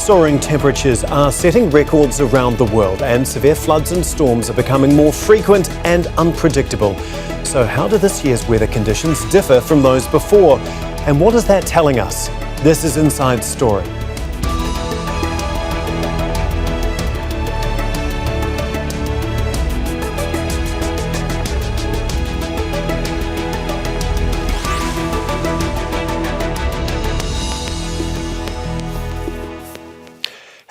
Soaring temperatures are setting records around the world, and severe floods and storms are becoming more frequent and unpredictable. So how do this year's weather conditions differ from those before? And what is that telling us? This is Inside Story.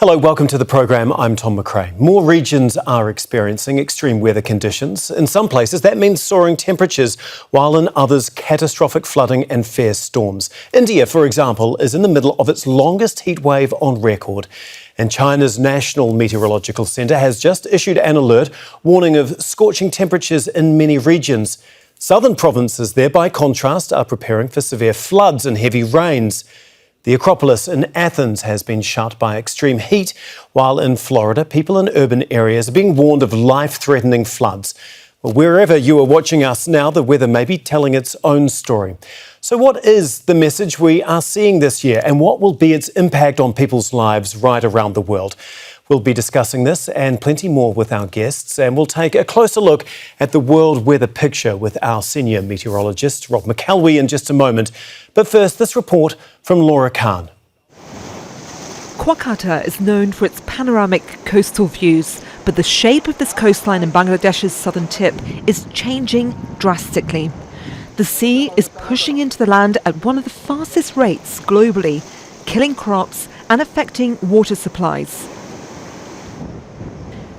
Hello, welcome to the program. I'm Tom McRae. More regions are experiencing extreme weather conditions. In some places, that means soaring temperatures, while in others, catastrophic flooding and fierce storms. India, for example, is in the middle of its longest heat wave on record. And China's National Meteorological Centre has just issued an alert warning of scorching temperatures in many regions. Southern provinces there, by contrast, are preparing for severe floods and heavy rains. The Acropolis in Athens has been shut by extreme heat, while in Florida, people in urban areas are being warned of life-threatening floods. Well, wherever you are watching us now, the weather may be telling its own story. So what is the message we are seeing this year, and what will be its impact on people's lives right around the world? We'll be discussing this and plenty more with our guests, and we'll take a closer look at the world weather picture with our senior meteorologist, Rob McElwee, in just a moment. But first, this report from Laura Khan. Kwakarta is known for its panoramic coastal views, but the shape of this coastline in Bangladesh's southern tip is changing drastically. The sea is pushing into the land at one of the fastest rates globally, killing crops and affecting water supplies.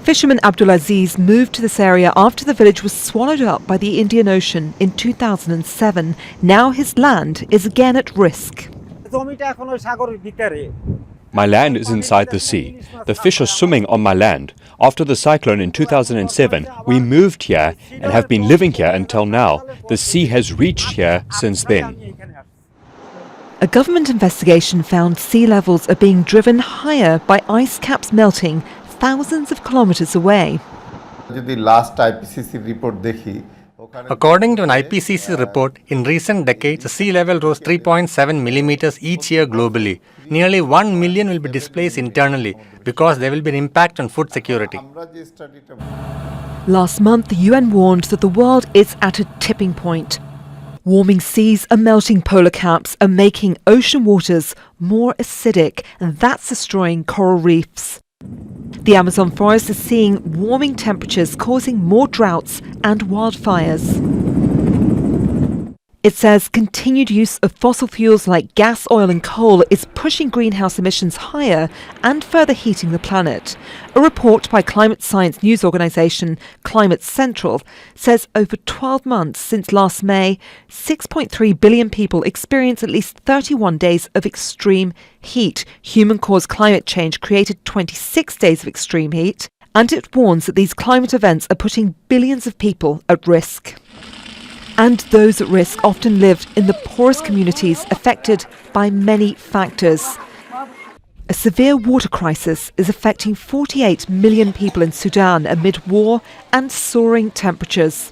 Fisherman Abdulaziz moved to this area after the village was swallowed up by the Indian Ocean in 2007. Now his land is again at risk. My land is inside the sea. The fish are swimming on my land. After the cyclone in 2007, we moved here and have been living here until now. The sea has reached here since then. A government investigation found sea levels are being driven higher by ice caps melting thousands of kilometers away. According to an IPCC report, in recent decades, the sea level rose 3.7 millimeters each year globally. Nearly 1 million will be displaced internally because there will be an impact on food security. Last month, the UN warned that the world is at a tipping point. Warming seas and melting polar caps are making ocean waters more acidic, and that's destroying coral reefs. The Amazon forest is seeing warming temperatures causing more droughts and wildfires. It says continued use of fossil fuels like gas, oil and coal is pushing greenhouse emissions higher and further heating the planet. A report by climate science news organisation Climate Central says over 12 months since last May, 6.3 billion people experience at least 31 days of extreme heat. Human-caused climate change created 26 days of extreme heat, and it warns that these climate events are putting billions of people at risk. And those at risk often live in the poorest communities affected by many factors. A severe water crisis is affecting 48 million people in Sudan amid war and soaring temperatures.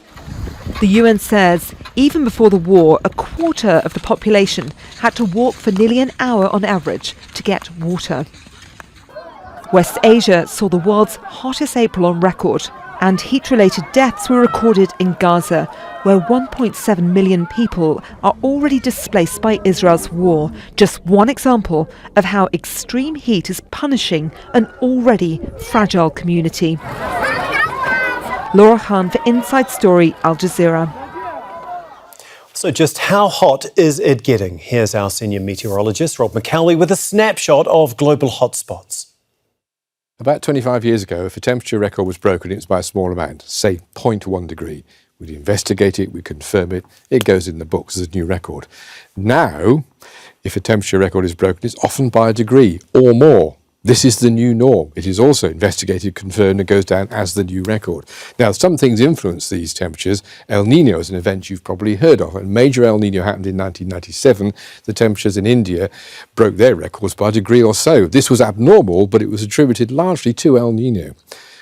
The UN says even before the war, a quarter of the population had to walk for nearly an hour on average to get water. West Asia saw the world's hottest April on record, and heat-related deaths were recorded in Gaza, where 1.7 million people are already displaced by Israel's war. Just one example of how extreme heat is punishing an already fragile community. Laura Khan for Inside Story, Al Jazeera. So just how hot is it getting? Here's our senior meteorologist, Rob McElwee, with a snapshot of global hotspots. About 25 years ago, if a temperature record was broken, it was by a small amount, say 0.1 degree. We'd investigate it, we confirm it, it goes in the books as a new record. Now, if a temperature record is broken, it's often by a degree or more. This is the new norm. It is also investigated, confirmed, and goes down as the new record. Now, some things influence these temperatures. El Nino is an event you've probably heard of. A major El Nino happened in 1997. The temperatures in India broke their records by a degree or so. This was abnormal, but it was attributed largely to El Nino.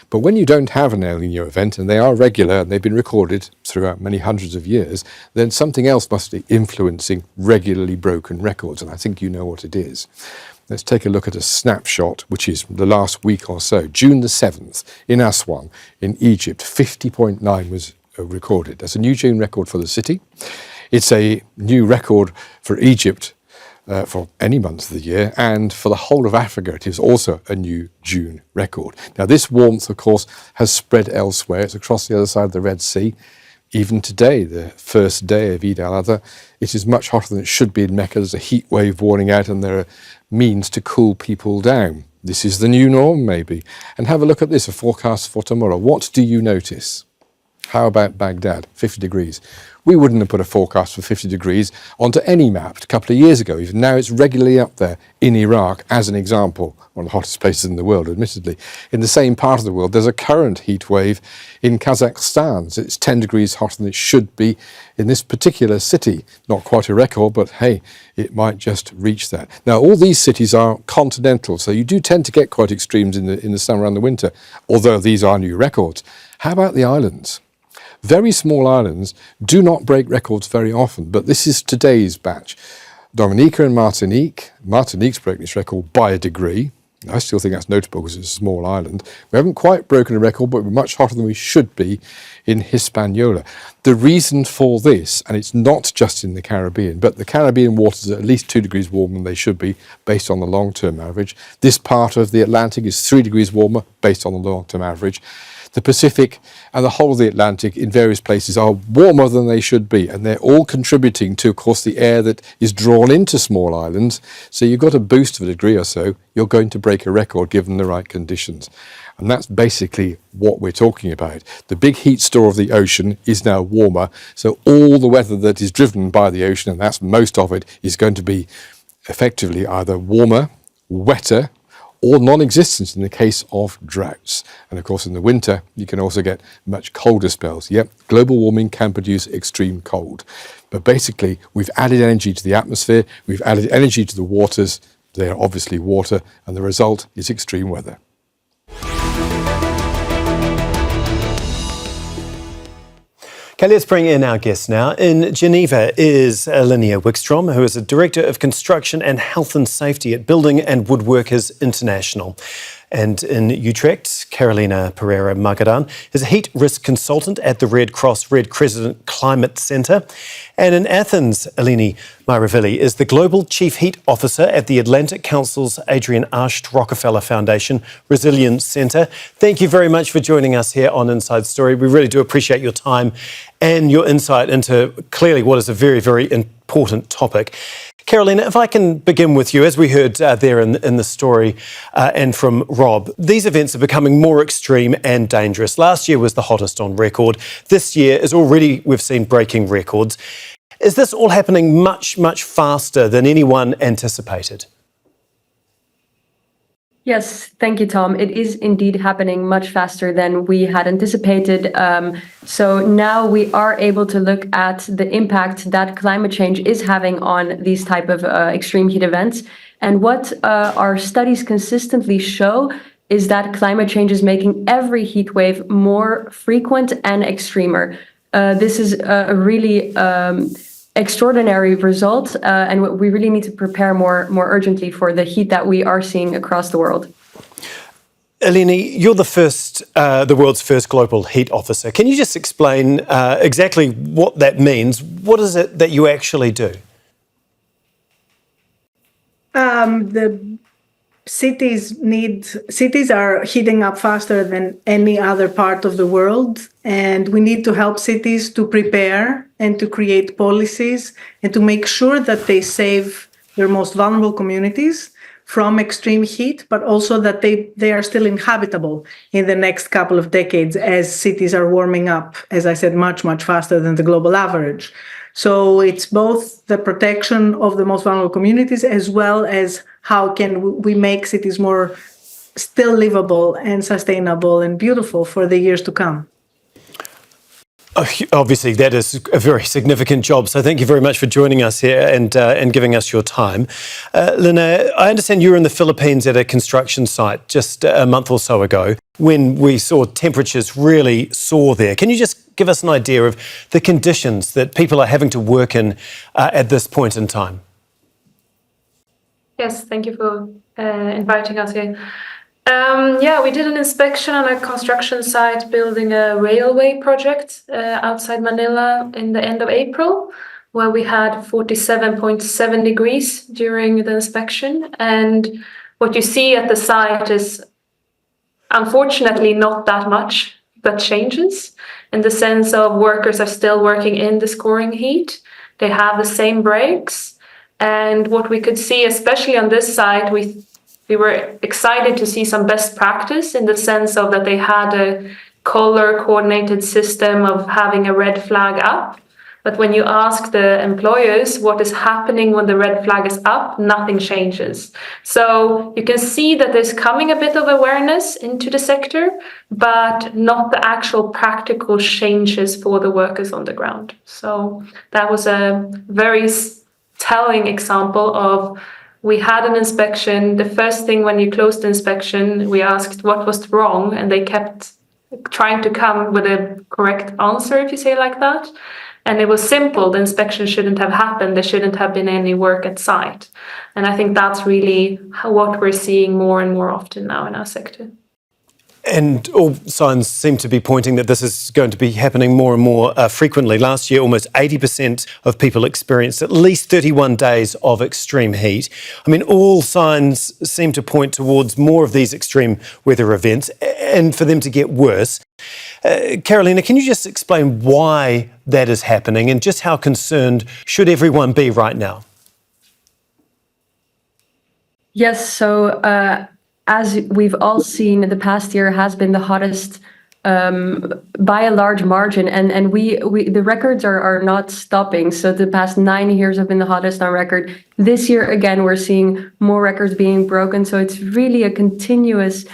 But when you don't have an El Nino event, and they are regular, and they've been recorded throughout many hundreds of years, then something else must be influencing regularly broken records, and I think you know what it is. Let's take a look at a snapshot, which is the last week or so. June the 7th, in Aswan, in Egypt, 50.9 was recorded. That's a new June record for the city. It's a new record for Egypt for any month of the year, and for the whole of Africa it is also a new June record. Now this warmth, of course, has spread elsewhere. It's across the other side of the Red Sea. Even today, the first day of Eid al-Adha, it is much hotter than it should be in Mecca. There's a heat wave warning out, and there are means to cool people down. This is the new norm, maybe. And have a look at this, a forecast for tomorrow. What do you notice? How about Baghdad? 50 degrees. We wouldn't have put a forecast for 50 degrees onto any map a couple of years ago. Even now it's regularly up there in Iraq, as an example, one of the hottest places in the world, admittedly. In the same part of the world, there's a current heat wave in Kazakhstan. So it's 10 degrees hotter than it should be in this particular city. Not quite a record, but hey, it might just reach that. Now, all these cities are continental, so you do tend to get quite extremes in the summer and the winter, although these are new records. How about the islands? Very small islands do not break records very often, but this is today's batch. Dominica and Martinique. Martinique's broken this record by a degree. I still think that's notable because it's a small island. We haven't quite broken a record, but we're much hotter than we should be in Hispaniola. The reason for this, and it's not just in the Caribbean, but the Caribbean waters are at least 2 degrees warmer than they should be based on the long-term average. This part of the Atlantic is 3 degrees warmer based on the long-term average. The Pacific and the whole of the Atlantic in various places are warmer than they should be, and they're all contributing to, of course, the air that is drawn into small islands. So you've got a boost of a degree or so, you're going to break a record given the right conditions. And that's basically what we're talking about. The big heat store of the ocean is now warmer, so all the weather that is driven by the ocean, and that's most of it, is going to be effectively either warmer, wetter, or non-existent in the case of droughts. And of course in the winter you can also get much colder spells. Yep, global warming can produce extreme cold. But basically we've added energy to the atmosphere, we've added energy to the waters, they are obviously water, and the result is extreme weather. Okay, let's bring in our guest now. In Geneva is Linnea Wikstrom, who is a Director of Construction and Health and Safety at Building and Woodworkers International. And in Utrecht, Pereira Marghidan is a heat risk consultant at the Red Cross Red Crescent Climate Centre. And in Athens, Eleni Myrivili is the Global Chief Heat Officer at the Atlantic Council's Adrienne Arsht Rockefeller Foundation Resilience Centre. Thank you very much for joining us here on Inside Story. We really do appreciate your time and your insight into clearly what is a very, very important topic. Carolina, if I can begin with you, as we heard there in the story and from Rob, these events are becoming more extreme and dangerous. Last year was the hottest on record. This year is already, we've seen breaking records. Is this all happening much, much faster than anyone anticipated? Yes, thank you, Tom. It is indeed happening much faster than we had anticipated. So now we are able to look at the impact that climate change is having on these type of extreme heat events. And what our studies consistently show is that climate change is making every heat wave more frequent and extremer. This is a really extraordinary result, and we really need to prepare more urgently for the heat that we are seeing across the world. Eleni, you're the world's first global heat officer. Can you just explain exactly what that means? What is it that you actually do? The cities are heating up faster than any other part of the world, and we need to help cities to prepare and to create policies and to make sure that they save their most vulnerable communities from extreme heat, but also that they are still inhabitable in the next couple of decades as cities are warming up, as I said, much, much faster than the global average. So it's both the protection of the most vulnerable communities as well as how can we make cities more still livable and sustainable and beautiful for the years to come. Obviously, that is a very significant job. So thank you very much for joining us here and giving us your time. Linnea, I understand you were in the Philippines at a construction site just a month or so ago when we saw temperatures really soar there. Can you just give us an idea of the conditions that people are having to work in at this point in time? Yes, thank you for inviting us here. We did an inspection on a construction site building a railway project outside Manila in the end of April, where we had 47.7 degrees during the inspection. And what you see at the site is unfortunately not that much, but changes in the sense of workers are still working in the scoring heat. They have the same breaks. And what we could see, especially on this site, we were excited to see some best practice in the sense of that they had a color coordinated system of having a red flag up. But when you ask the employers what is happening when the red flag is up, nothing changes. So you can see that there's coming a bit of awareness into the sector, but not the actual practical changes for the workers on the ground. So that was a very telling example of we had an inspection. The first thing when you closed the inspection, we asked what was wrong, and they kept trying to come with a correct answer, if you say it like that. And it was simple. The inspection shouldn't have happened. There shouldn't have been any work at site. And I think that's really what we're seeing more and more often now in our sector. And all signs seem to be pointing that this is going to be happening more and more frequently. Last year, almost 80% of people experienced at least 31 days of extreme heat. I mean, all signs seem to point towards more of these extreme weather events and for them to get worse. Carolina, can you just explain why that is happening and just how concerned should everyone be right now? Yes, so as we've all seen, the past year has been the hottest by a large margin, and we the records are not stopping. So the past 9 years have been the hottest on record. This year, again, we're seeing more records being broken. So it's really a continuous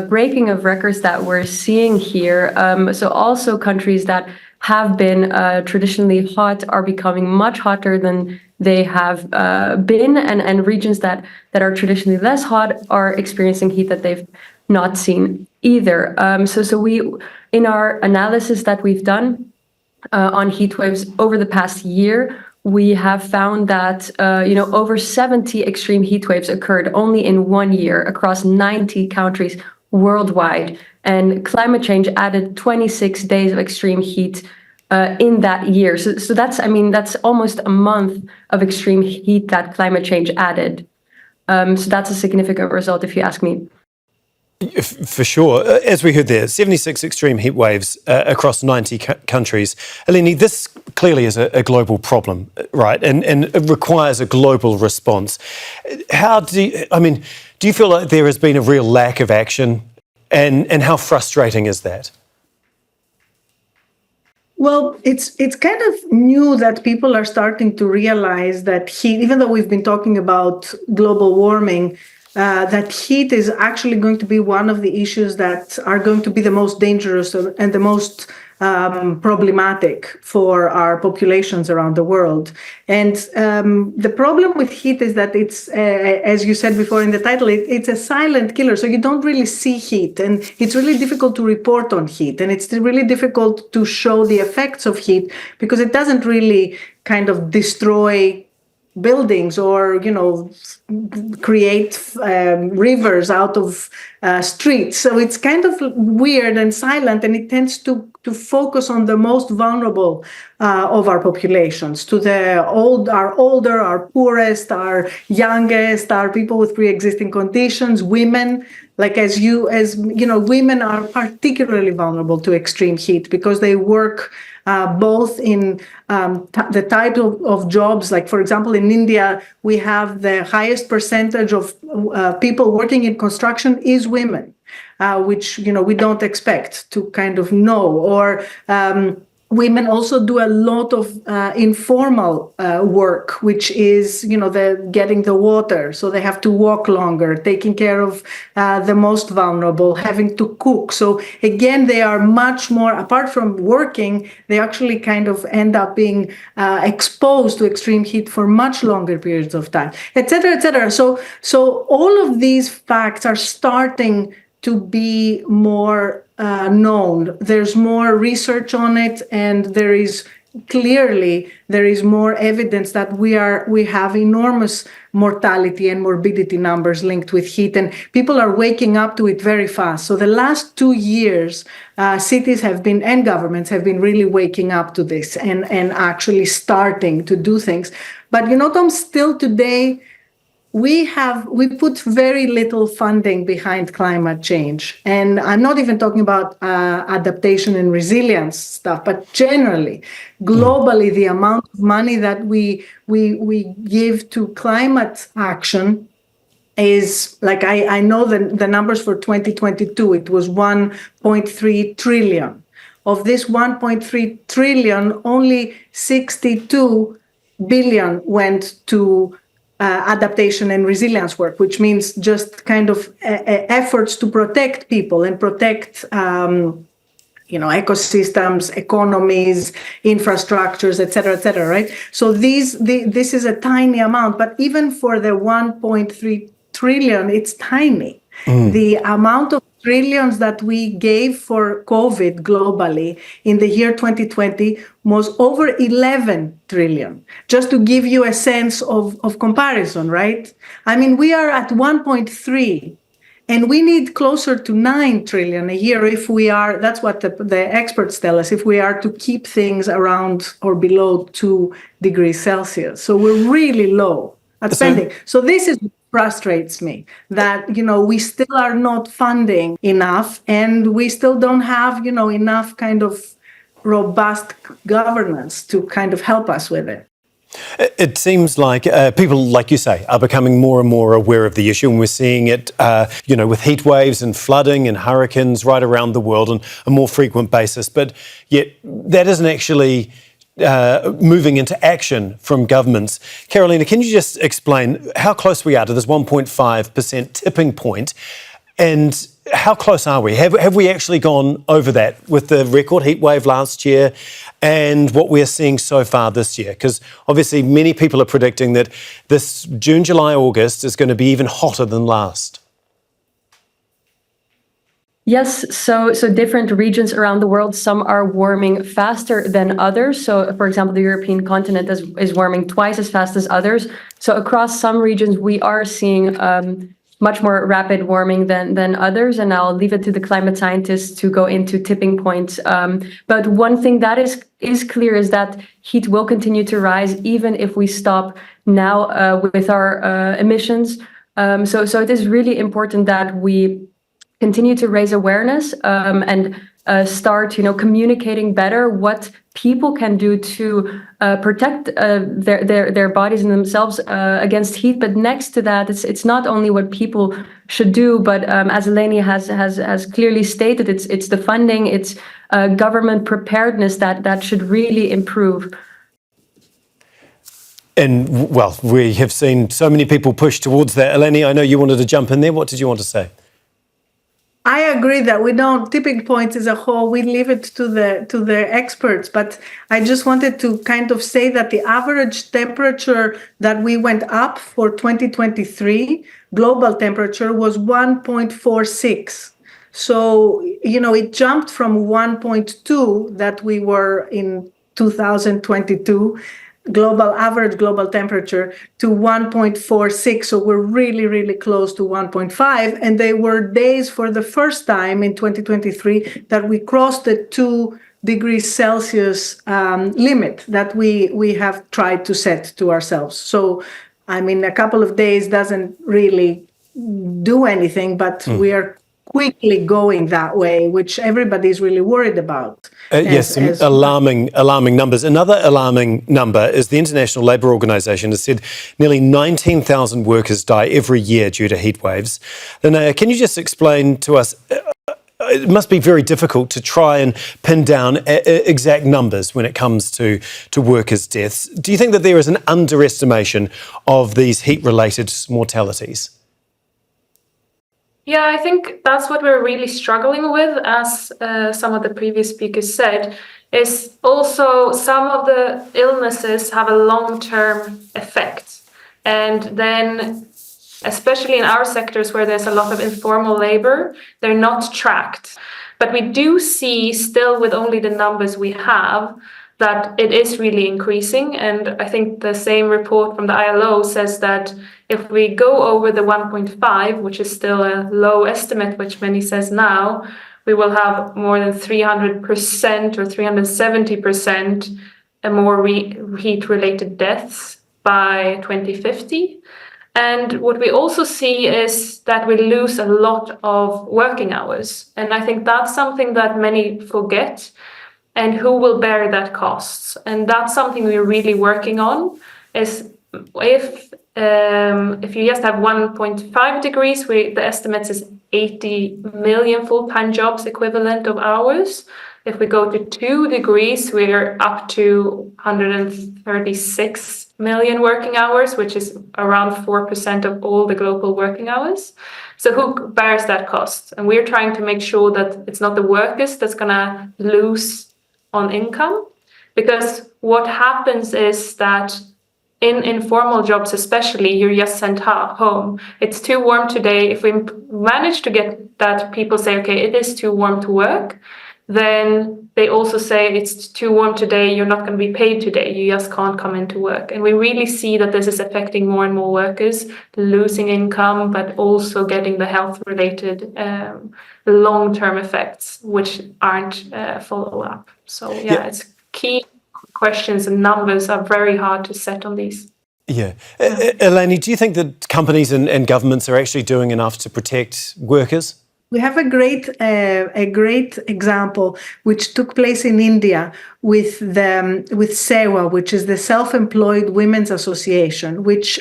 breaking of records that we're seeing here. So also countries that have been traditionally hot are becoming much hotter than they have been, and regions that are traditionally less hot are experiencing heat that they've not seen either. So we, in our analysis that we've done on heat waves over the past year, we have found that over 70 extreme heat waves occurred only in 1 year across 90 countries worldwide, and climate change added 26 days of extreme heat in that year. So that's almost a month of extreme heat that climate change added. So that's a significant result, if you ask me. For sure. As we heard there, 76 extreme heat waves across 90 countries. Eleni, this clearly is a global problem, right? And it requires a global response. Do you feel like there has been a real lack of action? And how frustrating is that? Well, it's kind of new that people are starting to realize that heat, even though we've been talking about global warming, that heat is actually going to be one of the issues that are going to be the most dangerous and the most problematic for our populations around the world. And the problem with heat is that it's, as you said before in the title, it's a silent killer. So you don't really see heat, and it's really difficult to report on heat. And it's really difficult to show the effects of heat because it doesn't really kind of destroy buildings or create rivers out of streets. So it's kind of weird and silent, and it tends to focus on the most vulnerable of our populations, to our older, our poorest, our youngest, our people with pre-existing conditions, women. Like as women are particularly vulnerable to extreme heat because they work both in the type of jobs. Like, for example, in India, we have the highest percentage of people working in construction is women, which, we don't expect to kind of know. Or women also do a lot of informal work, which is, the getting the water. So they have to walk longer, taking care of the most vulnerable, having to cook. So again, they are much more, apart from working, they actually kind of end up being exposed to extreme heat for much longer periods of time, et cetera, et cetera. So all of these facts are starting to be more known. There's more research on it, and there is clearly there is more evidence that we have enormous mortality and morbidity numbers linked with heat, and people are waking up to it very fast. So the last 2 years, cities have been, and governments have been really waking up to this and actually starting to do things. But Tom, still today, we put very little funding behind climate change. And I'm not even talking about adaptation and resilience stuff, but generally, globally, the amount of money that we give to climate action is, like, I know the numbers for 2022, it was 1.3 trillion. Of this 1.3 trillion, only 62 billion went to adaptation and resilience work, which means just kind of efforts to protect people and protect ecosystems, economies, infrastructures, et cetera, right? So this is a tiny amount, but even for the 1.3 trillion, it's tiny. The amount of trillions that we gave for COVID globally in the year 2020 was over 11 trillion, just to give you a sense of comparison, right? I mean, we are at 1.3, and we need closer to 9 trillion a year if we are, that's what the experts tell us, if we are to keep things around or below 2 degrees Celsius. So we're really low at spending. So this is frustrates me, that we still are not funding enough, and we still don't have enough kind of robust governance to kind of help us with it. It seems like people, like you say, are becoming more and more aware of the issue, and we're seeing it, with heat waves and flooding and hurricanes right around the world on a more frequent basis. But yet that isn't actually moving into action from governments. Carolina, can you just explain how close we are to this 1.5% tipping point, and how close are we? Have we actually gone over that with the record heat wave last year and what we're seeing so far this year? Because obviously many people are predicting that this June, July, August is going to be even hotter than last. Yes, so different regions around the world, some are warming faster than others. So, for example, the European continent is warming twice as fast as others. So across some regions, we are seeing much more rapid warming than others. And I'll leave it to the climate scientists to go into tipping points. But one thing that is clear is that heat will continue to rise, even if we stop now with our emissions. So it is really important that we continue to raise awareness and start, communicating better what people can do to protect their bodies and themselves against heat. But next to that, it's not only what people should do, but as Eleni has clearly stated, it's the funding, it's government preparedness that should really improve. And, well, we have seen so many people push towards that. Eleni, I know you wanted to jump in there. What did you want to say? I agree that we don't, tipping points as a whole, we leave it to the experts. But I just wanted to kind of say that the average temperature that we went up for 2023, global temperature, was 1.46. So, it jumped from 1.2 that we were in 2022, average global temperature, to 1.46. So we're really, really close to 1.5. And there were days for the first time in 2023 that we crossed the 2 degrees Celsius limit that we have tried to set to ourselves. So, I mean, a couple of days doesn't really do anything, but we are quickly going that way, which everybody is really worried about. Yes, alarming numbers. Another alarming number is the International Labour Organization has said nearly 19,000 workers die every year due to heat waves. Linnea, can you just explain to us, it must be very difficult to try and pin down exact numbers when it comes to workers' deaths. Do you think that there is an underestimation of these heat-related mortalities? Yeah, I think that's what we're really struggling with, as some of the previous speakers said, is also some of the illnesses have a long-term effect. And then, especially in our sectors where there's a lot of informal labor, they're not tracked. But we do see still, with only the numbers we have, that it is really increasing. And I think the same report from the ILO says that if we go over the 1.5, which is still a low estimate, which many says now, we will have more than 300% or 370% more heat-related deaths by 2050. And what we also see is that we lose a lot of working hours. And I think that's something that many forget. And who will bear that cost? And that's something we're really working on. Is if you just have 1.5 degrees, the estimates is 80 million full-time jobs equivalent of hours. If we go to 2 degrees, we're up to 136 million working hours, which is around 4% of all the global working hours. So who bears that cost? And we're trying to make sure that it's not the workers that's going to lose on income, because what happens is that in informal jobs especially, you're just sent home. It's too warm today. If we manage to get that people say, okay, it is too warm to work, then they also say it's too warm today, you're not going to be paid today, you just can't come into work. And we really see that this is affecting more and more workers, losing income, but also getting the health-related long-term effects, which aren't follow up. So it's key questions, and numbers are very hard to set on these. Eleni, do you think that companies and governments are actually doing enough to protect workers? We have a great example which took place in India with SEWA, which is the Self-Employed Women's Association, which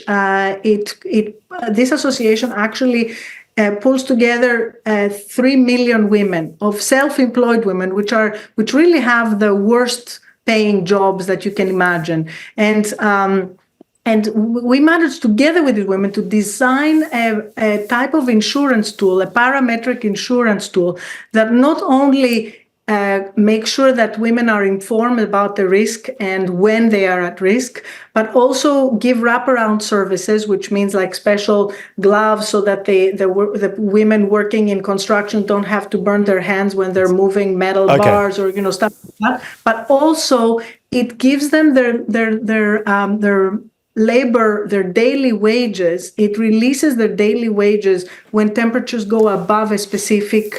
this association actually pulls together 3 million women, of self-employed women, which really have the worst paying jobs that you can imagine. And we managed, together with the women, to design a type of insurance tool, a parametric insurance tool, that not only makes sure that women are informed about the risk and when they are at risk, but also give wraparound services, which means like special gloves so that the women working in construction don't have to burn their hands when they're moving metal bars or stuff like that. But also it gives them their labor, their daily wages. It releases their daily wages when temperatures go above a specific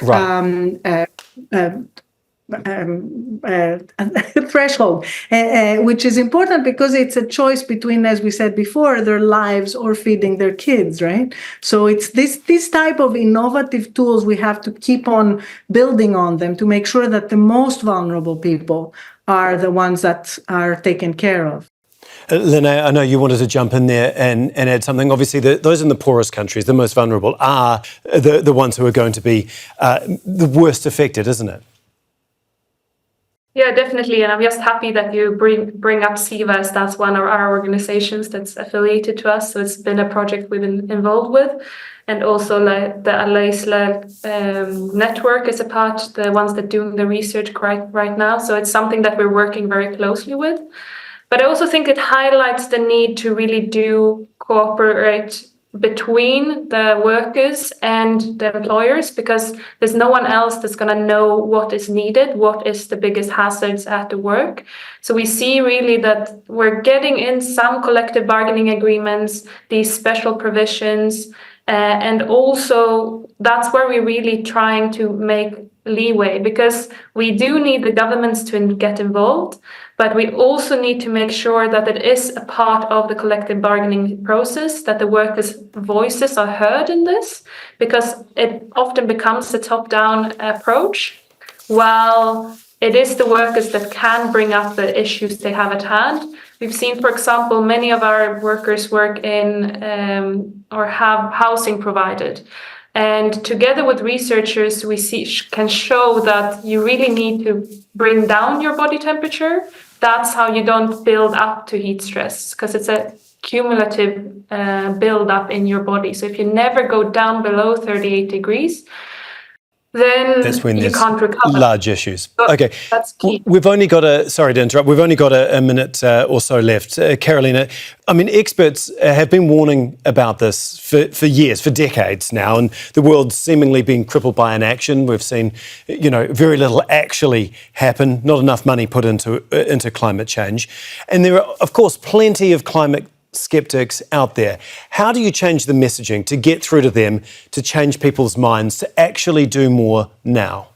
threshold, which is important because it's a choice between, as we said before, their lives or feeding their kids, right? So it's this type of innovative tools we have to keep on building on them to make sure that the most vulnerable people are the ones that are taken care of. Linnea, I know you wanted to jump in there and add something. Obviously, those in the poorest countries, the most vulnerable, are the ones who are going to be the worst affected, isn't it? Yeah, definitely. And I'm just happy that you bring up SEWA, as that's one of our organizations that's affiliated to us. So it's been a project we've been involved with. And also the ALAISLA network is a part, the ones that are doing the research right now. So it's something that we're working very closely with. But I also think it highlights the need to really do cooperate between the workers and the employers, because there's no one else that's going to know what is needed, what is the biggest hazards at the work. So we see really that we're getting in some collective bargaining agreements, these special provisions, and also that's where we're really trying to make leeway, because we do need the governments to get involved, but we also need to make sure that it is a part of the collective bargaining process, that the workers' voices are heard in this, because it often becomes a top-down approach, while it is the workers that can bring up the issues they have at hand. We've seen, for example, many of our workers work in or have housing provided. And together with researchers, we can show that you really need to bring down your body temperature. That's how you don't build up to heat stress, because it's a cumulative build up in your body. So if you never go down below 38 degrees, then That's when you there's can't recover. large issues. So Okay. that's key. We've only got sorry to interrupt, we've only got a minute or so left. Carolina, I mean, experts have been warning about this for years, for decades now, and the world's seemingly been crippled by inaction. We've seen, very little actually happen, not enough money put into climate change. And there are, of course, plenty of climate skeptics out there. How do you change the messaging to get through to them, to change people's minds, to actually do more now?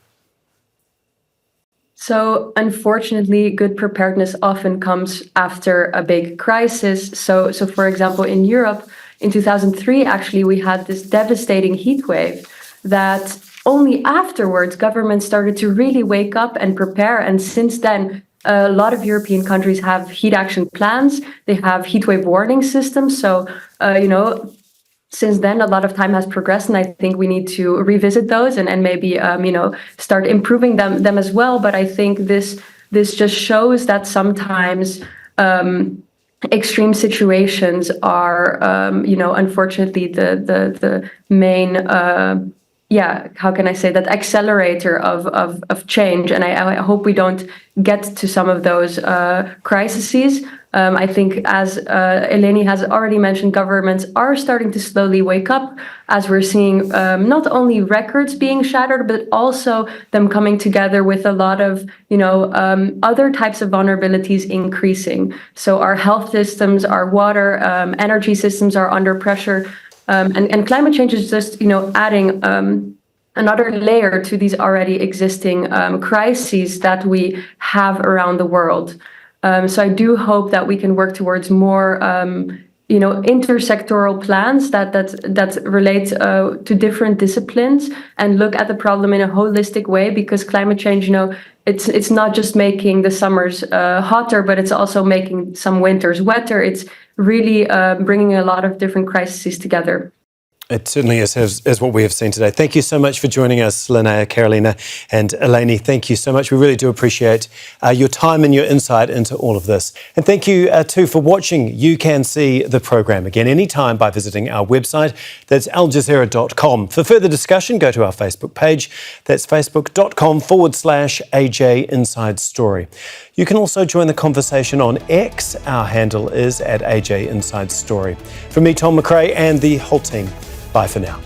So unfortunately, good preparedness often comes after a big crisis. So for example, in Europe, in 2003, actually, we had this devastating heat wave that only afterwards governments started to really wake up and prepare. And since then, a lot of European countries have heat action plans. They have heat wave warning systems. So, since then, a lot of time has progressed, and I think we need to revisit those and maybe, start improving them as well. But I think this just shows that sometimes extreme situations are, unfortunately, the main how can I say that, accelerator of change. And I hope we don't get to some of those crises. I think, as Eleni has already mentioned, governments are starting to slowly wake up, as we're seeing not only records being shattered, but also them coming together with a lot of, other types of vulnerabilities increasing. So our health systems, our water, energy systems are under pressure. And climate change is just, adding another layer to these already existing crises that we have around the world. So I do hope that we can work towards more, intersectoral plans that relate to different disciplines and look at the problem in a holistic way. Because climate change, it's not just making the summers hotter, but it's also making some winters wetter. It's really bringing a lot of different crises together. It certainly is, as what we have seen today. Thank you so much for joining us, Linnea, Carolina and Eleni. Thank you so much. We really do appreciate your time and your insight into all of this. And thank you too for watching. You can see the program again anytime by visiting our website. That's aljazeera.com. For further discussion, go to our Facebook page. That's facebook.com/AJ Inside Story. You can also join the conversation on X. Our handle is @AJ Inside Story. From me, Tom McRae, and the whole team, bye for now.